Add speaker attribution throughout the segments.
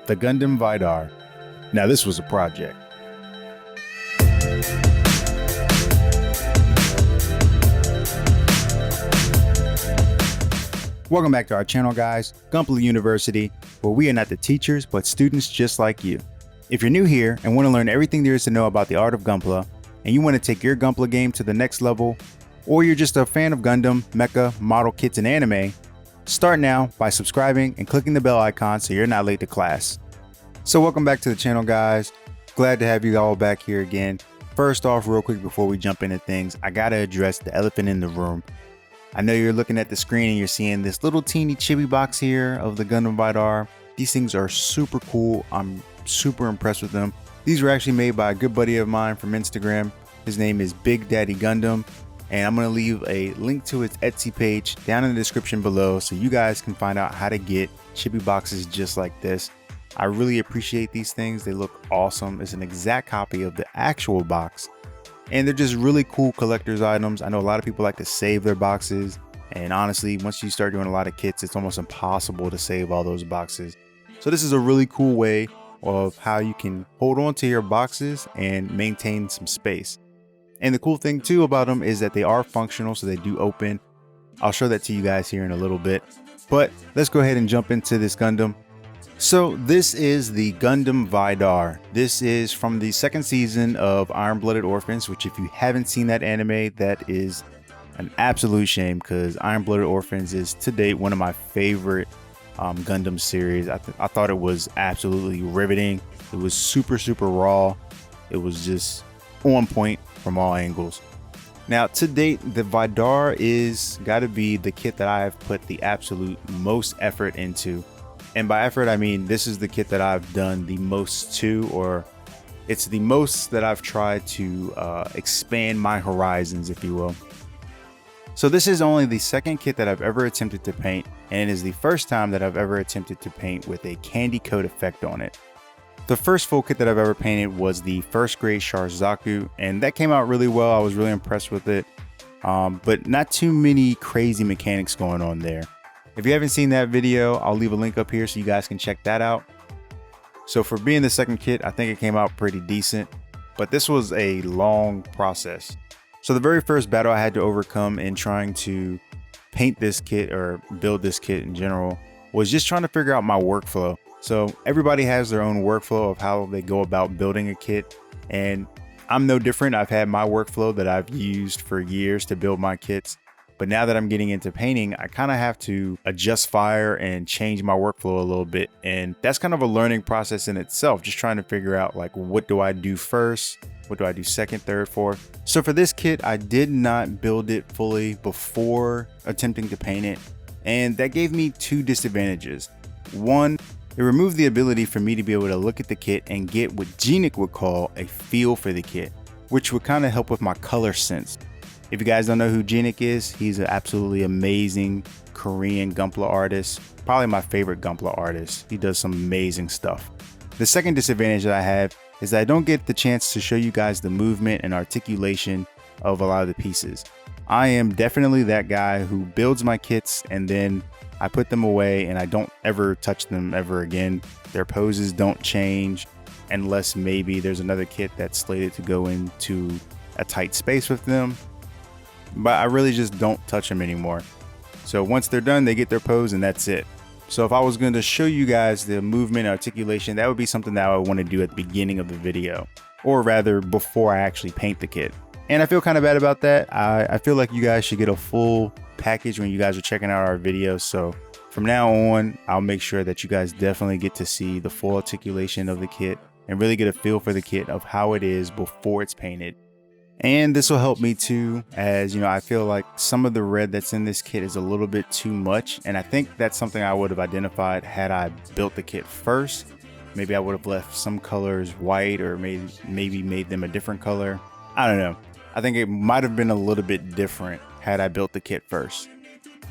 Speaker 1: the Gundam Vidar. Now this was a project. Welcome back to our channel, guys, Gunpla University, where we are not the teachers, but students just like you. If you're new here and want to learn everything there is to know about the art of Gunpla, and you want to take your Gunpla game to the next level, or you're just a fan of Gundam, mecha, model kits, and anime, start now by subscribing and clicking the bell icon so you're not late to class. So welcome back to the channel, guys. Glad to have you all back here again. First off, real quick before we jump into things, I gotta address the elephant in the room. I know you're looking at the screen and you're seeing this little teeny chibi box here of the Gundam Vidar. These things are super cool. I'm super impressed with them. These were actually made by a good buddy of mine from Instagram. His name is Big Daddy Gundam, and I'm going to leave a link to his Etsy page down in the description below so you guys can find out how to get chibi boxes just like this. I really appreciate these things. They look awesome. It's an exact copy of the actual box, and they're just really cool collector's items. I know a lot of people like to save their boxes, and honestly, once you start doing a lot of kits, it's almost impossible to save all those boxes. So this is a really cool way of how you can hold on to your boxes and maintain some space. And the cool thing too about them is that they are functional, so they do open. I'll show that to you guys here in a little bit, but let's go ahead and jump into this Gundam. So this is the Gundam Vidar. This is from the second season of Iron-Blooded Orphans, which if you haven't seen that anime, that is an absolute shame, because Iron-Blooded Orphans is to date one of my favorite Gundam series. I thought it was absolutely riveting. It was super raw. It was just on point from all angles. Now to date, the Vidar is got to be the kit that I have put the absolute most effort into. And by effort, I mean this is the kit that I've done the most to, or it's the most that I've tried to expand my horizons, if you will. So this is only the second kit that I've ever attempted to paint, and it is the first time that I've ever attempted to paint with a candy coat effect on it. The first full kit that I've ever painted was the first grade Sharzaku, and that came out really well. I was really impressed with it, but not too many crazy mechanics going on there. If you haven't seen that video, I'll leave a link up here so you guys can check that out. So for being the second kit, I think it came out pretty decent, but this was a long process. So the very first battle I had to overcome in trying to paint this kit or build this kit in general was just trying to figure out my workflow. So everybody has their own workflow of how they go about building a kit, and I'm no different. I've had my workflow that I've used for years to build my kits, but now that I'm getting into painting, I kind of have to adjust fire and change my workflow a little bit, and that's kind of a learning process in itself, just trying to figure out like, what do I do first? What do I do second, third, fourth? So for this kit, I did not build it fully before attempting to paint it, and that gave me two disadvantages. One, it removed the ability for me to be able to look at the kit and get what Genic would call a feel for the kit, which would kind of help with my color sense. If you guys don't know who Genic is, he's an absolutely amazing Korean Gunpla artist, probably my favorite Gunpla artist. He does some amazing stuff. The second disadvantage that I have is that I don't get the chance to show you guys the movement and articulation of a lot of the pieces. I am definitely that guy who builds my kits and then I put them away and I don't ever touch them ever again. Their poses don't change unless maybe there's another kit that's slated to go into a tight space with them. But I really just don't touch them anymore. So once they're done, they get their pose and that's it. So if I was going to show you guys the movement and articulation, that would be something that I would want to do at the beginning of the video, or rather before I actually paint the kit. And I feel kind of bad about that. I feel like you guys should get a full package when you guys are checking out our videos. So from now on, I'll make sure that you guys definitely get to see the full articulation of the kit and really get a feel for the kit of how it is before it's painted. And this will help me too, as you know, I feel like some of the red that's in this kit is a little bit too much, and I think that's something I would have identified had I built the kit first. Maybe I would have left some colors white, or maybe made them a different color. I don't know. I think it might have been a little bit different had I built the kit first.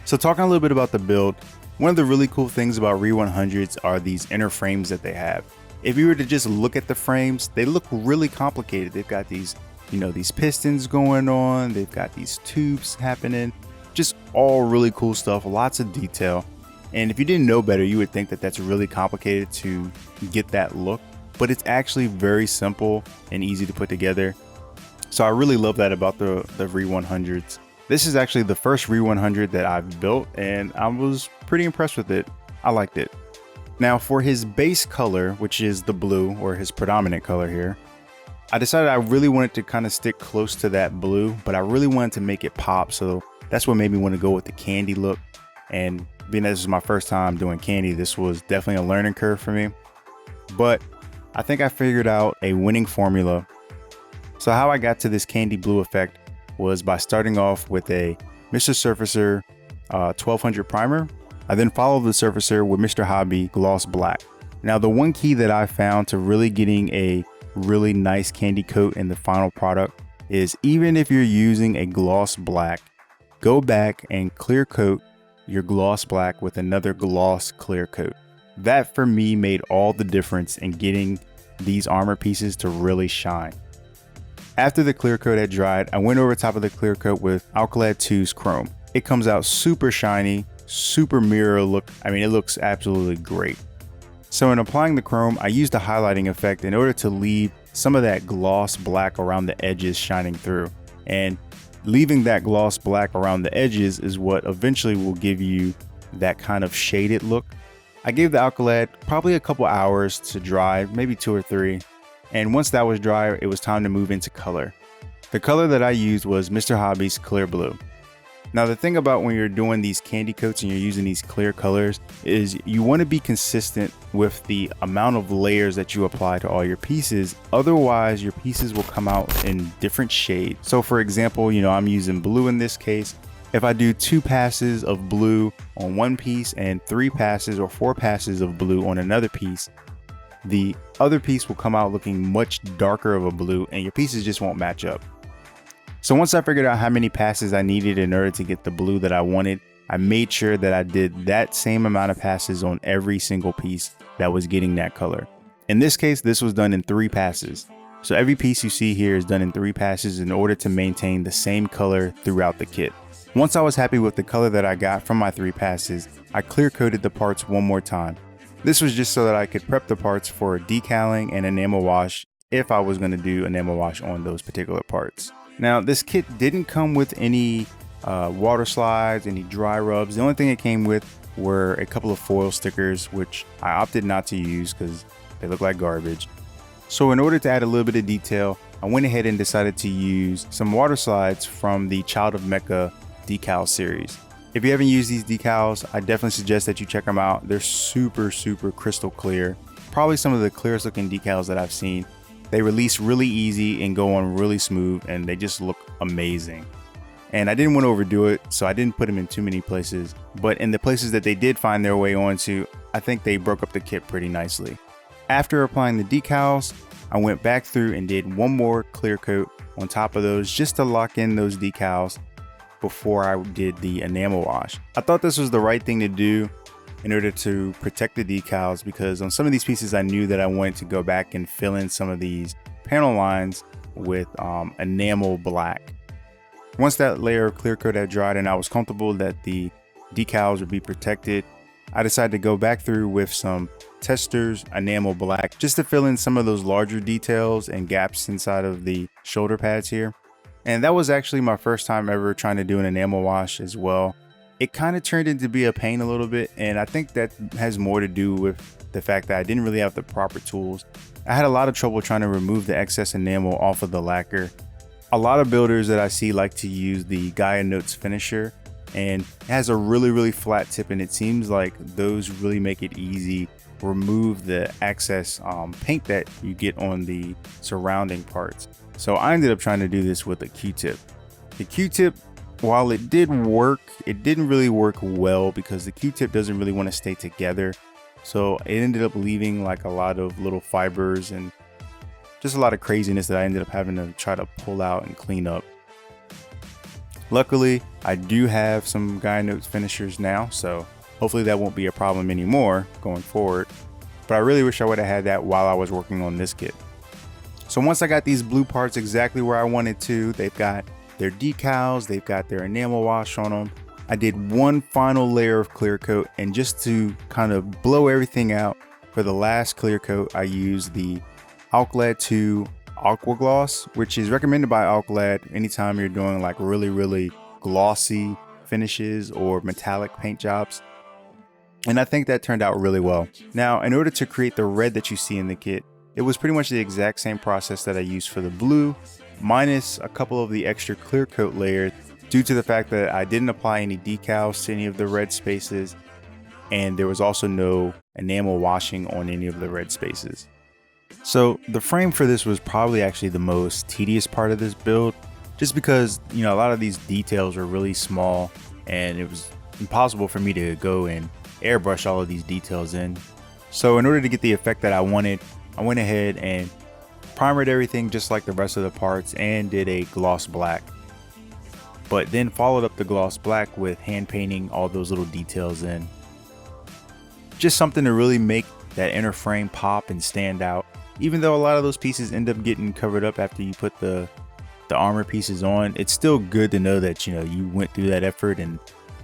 Speaker 1: So talking a little bit about the build, one of the really cool things about Re-100s are these inner frames that they have. If you were to just look at the frames, they look really complicated. They've got these, you know, these pistons going on, they've got these tubes happening, just all really cool stuff, lots of detail. And if you didn't know better, you would think that that's really complicated to get that look, but it's actually very simple and easy to put together. So I really love that about the Vr 100s. This is actually the first Vr 100 that I've built, and I was pretty impressed with it. I liked it. Now for his base color, which is the blue, or his predominant color here, I decided I really wanted to kind of stick close to that blue, but I really wanted to make it pop. So that's what made me want to go with the candy look. And being that this is my first time doing candy, this was definitely a learning curve for me. But I think I figured out a winning formula. So how I got to this candy blue effect was by starting off with a Mr. Surfacer 1200 primer. I then followed the surfacer with Mr. Hobby Gloss Black. Now the one key that I found to really getting a really nice candy coat in the final product is, even if you're using a gloss black, go back and clear coat your gloss black with another gloss clear coat. That for me made all the difference in getting these armor pieces to really shine. After the clear coat had dried, I went over top of the clear coat with Alcalad 2's Chrome. It comes out super shiny, super mirror look. I mean, it looks absolutely great. So in applying the chrome, I used a highlighting effect in order to leave some of that gloss black around the edges shining through. And leaving that gloss black around the edges is what eventually will give you that kind of shaded look. I gave the Alcalad probably a couple hours to dry, maybe 2 or 3. And once that was dry, it was time to move into color. The color that I used was Mr. Hobby's Clear Blue. Now the thing about when you're doing these candy coats and you're using these clear colors is you want to be consistent with the amount of layers that you apply to all your pieces. Otherwise your pieces will come out in different shades. So for example, I'm using blue in this case. If I do 2 passes of blue on one piece and 3 passes or 4 passes of blue on another piece, the other piece will come out looking much darker of a blue and your pieces just won't match up. So once I figured out how many passes I needed in order to get the blue that I wanted, I made sure that I did that same amount of passes on every single piece that was getting that color. In this case, this was done in 3 passes. So every piece you see here is done in 3 passes in order to maintain the same color throughout the kit. Once I was happy with the color that I got from my 3 passes, I clear coated the parts one more time. This was just so that I could prep the parts for decaling and enamel wash if I was going to do enamel wash on those particular parts. Now this kit didn't come with any water slides, any dry rubs. The only thing it came with were a couple of foil stickers, which I opted not to use because they look like garbage. So in order to add a little bit of detail, I went ahead and decided to use some water slides from the Child of Mecha decal series. If you haven't used these decals, I definitely suggest that you check them out. They're super crystal clear. Probably some of the clearest looking decals that I've seen. They release really easy and go on really smooth, and they just look amazing. And I didn't want to overdo it, so I didn't put them in too many places. But in the places that they did find their way onto, I think they broke up the kit pretty nicely. After applying the decals, I went back through and did one more clear coat on top of those just to lock in those decals before I did the enamel wash. I thought this was the right thing to do in order to protect the decals, because on some of these pieces I knew that I wanted to go back and fill in some of these panel lines with enamel black. Once that layer of clear coat had dried and I was comfortable that the decals would be protected, I decided to go back through with some Testors enamel black just to fill in some of those larger details and gaps inside of the shoulder pads here. And that was actually my first time ever trying to do an enamel wash as well. It kind of turned into be a pain a little bit, and I think that has more to do with the fact that I didn't really have the proper tools. I had a lot of trouble trying to remove the excess enamel off of the lacquer. A lot of builders that I see like to use the Gaia Notes finisher, and it has a really flat tip, and it seems like those really make it easy to remove the excess paint that you get on the surrounding parts. So I ended up trying to do this with a Q-tip. The Q-tip, while it did work, it didn't really work well because the Q-tip doesn't really want to stay together. So it ended up leaving like a lot of little fibers and just a lot of craziness that I ended up having to try to pull out and clean up. Luckily, I do have some Gaia Notes finishers now, so hopefully that won't be a problem anymore going forward. But I really wish I would have had that while I was working on this kit. So once I got these blue parts exactly where I wanted to, they've got their decals, they've got their enamel wash on them. I did one final layer of clear coat, and just to kind of blow everything out, for the last clear coat I used the Alklad 2 Aqua Gloss, which is recommended by Alklad anytime you're doing like really glossy finishes or metallic paint jobs. And I think that turned out really well. Now, in order to create the red that you see in the kit, it was pretty much the exact same process that I used for the blue, minus a couple of the extra clear coat layers due to the fact that I didn't apply any decals to any of the red spaces, and there was also no enamel washing on any of the red spaces. So the frame for this was probably actually the most tedious part of this build, just because, you know, a lot of these details were really small and it was impossible for me to go and airbrush all of these details in. So in order to get the effect that I wanted, I went ahead and primered everything just like the rest of the parts and did a gloss black, but then followed up the gloss black with hand painting all those little details in. Just something to really make that inner frame pop and stand out, even though a lot of those pieces end up getting covered up after you put the armor pieces on. It's still good to know that, you know, you went through that effort, and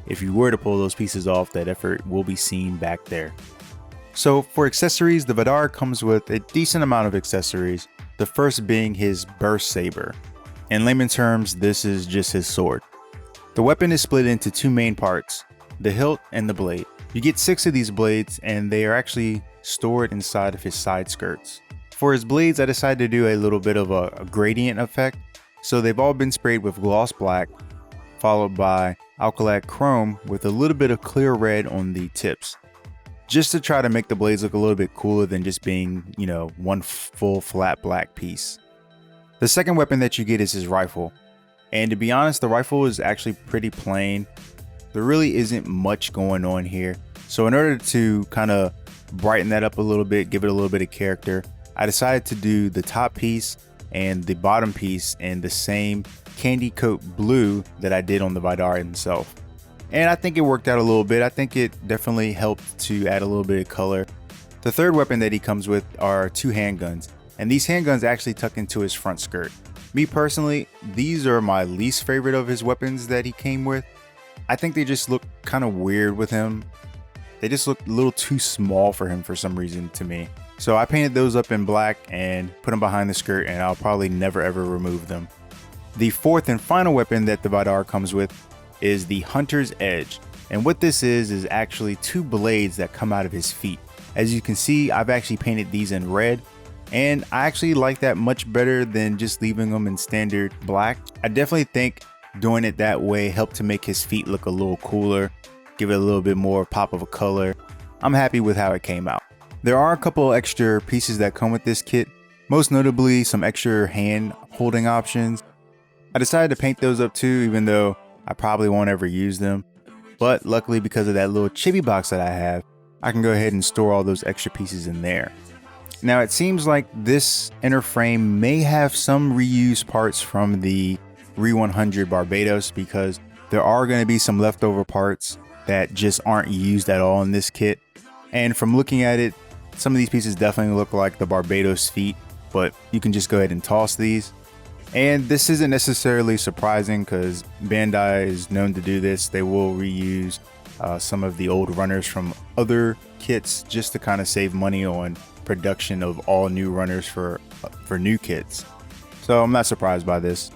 Speaker 1: if you were to pull those pieces off, that effort will be seen back there. So for accessories, the Vidar comes with a decent amount of accessories, the first being his burst saber. In layman terms, this is just his sword. The weapon is split into two main parts, the hilt and the blade. You get 6 of these blades, and they are actually stored inside of his side skirts. For his blades, I decided to do a little bit of a gradient effect, so they've all been sprayed with gloss black, followed by Alkalad Chrome with a little bit of clear red on the tips, just to try to make the blades look a little bit cooler than just being, you know, one full flat black piece. The second weapon that you get is his rifle, and to be honest, the rifle is actually pretty plain. There really isn't much going on here, so in order to kind of brighten that up a little bit, give it a little bit of character, I decided to do the top piece and the bottom piece in the same candy coat blue that I did on the Vidar himself. And I think it worked out a little bit. I think it definitely helped to add a little bit of color. The third weapon that he comes with are 2 handguns, and these handguns actually tuck into his front skirt. Me personally, these are my least favorite of his weapons that he came with. I think they just look kind of weird with him. They just look a little too small for him for some reason to me. So I painted those up in black and put them behind the skirt, and I'll probably never ever remove them. The fourth and final weapon that the Vidar comes with is the Hunter's Edge. And what this is actually 2 blades that come out of his feet. As you can see, I've actually painted these in red, and I actually like that much better than just leaving them in standard black. I definitely think doing it that way helped to make his feet look a little cooler, give it a little bit more pop of a color. I'm happy with how it came out. There are a couple extra pieces that come with this kit, most notably some extra hand holding options. I decided to paint those up too, even though I probably won't ever use them. But luckily, because of that little chibi box that I have, I can go ahead and store all those extra pieces in there. Now it seems like this inner frame may have some reused parts from the Re 100 Barbados, because there are going to be some leftover parts that just aren't used at all in this kit. And from looking at it, some of these pieces definitely look like the Barbados feet, but you can just go ahead and toss these. And this isn't necessarily surprising, because Bandai is known to do this. They will reuse some of the old runners from other kits just to kind of save money on production of all new runners for new kits. So I'm not surprised by this.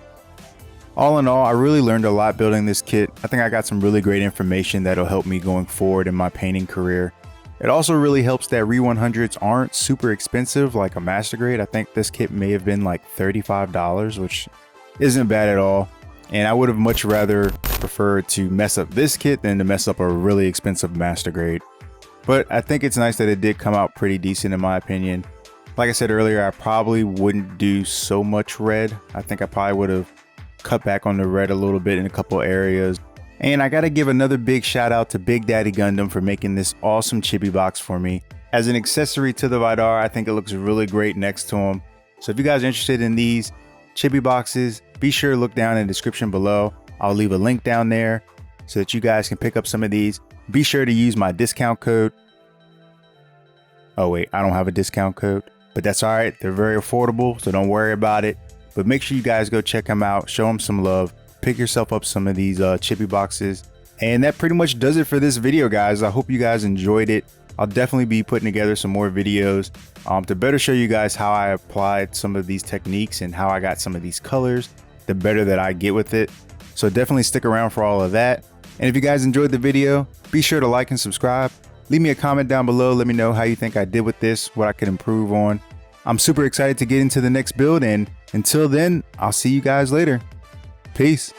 Speaker 1: All in all, I really learned a lot building this kit. I think I got some really great information that'll help me going forward in my painting career. It also really helps that Re 100s aren't super expensive like a master grade. I think this kit may have been like $35, which isn't bad at all. And I would have much rather preferred to mess up this kit than to mess up a really expensive master grade. But I think it's nice that it did come out pretty decent in my opinion. Like I said earlier, I probably wouldn't do so much red. I think I probably would have cut back on the red a little bit in a couple areas. And I gotta give another big shout out to Big Daddy Gundam for making this awesome chibi box for me. As an accessory to the Vidar, I think it looks really great next to him. So if you guys are interested in these chibi boxes, be sure to look down in the description below. I'll leave a link down there so that you guys can pick up some of these. Be sure to use my discount code. Oh wait, I don't have a discount code, but that's all right. They're very affordable, so don't worry about it. But make sure you guys go check them out, show them some love. Pick yourself up some of these chibi boxes. And that pretty much does it for this video, guys. I hope you guys enjoyed it. I'll definitely be putting together some more videos to better show you guys how I applied some of these techniques and how I got some of these colors, the better that I get with it. So definitely stick around for all of that. And if you guys enjoyed the video, be sure to like and subscribe. Leave me a comment down below. Let me know how you think I did with this, what I could improve on. I'm super excited to get into the next build, and until then, I'll see you guys later. Peace.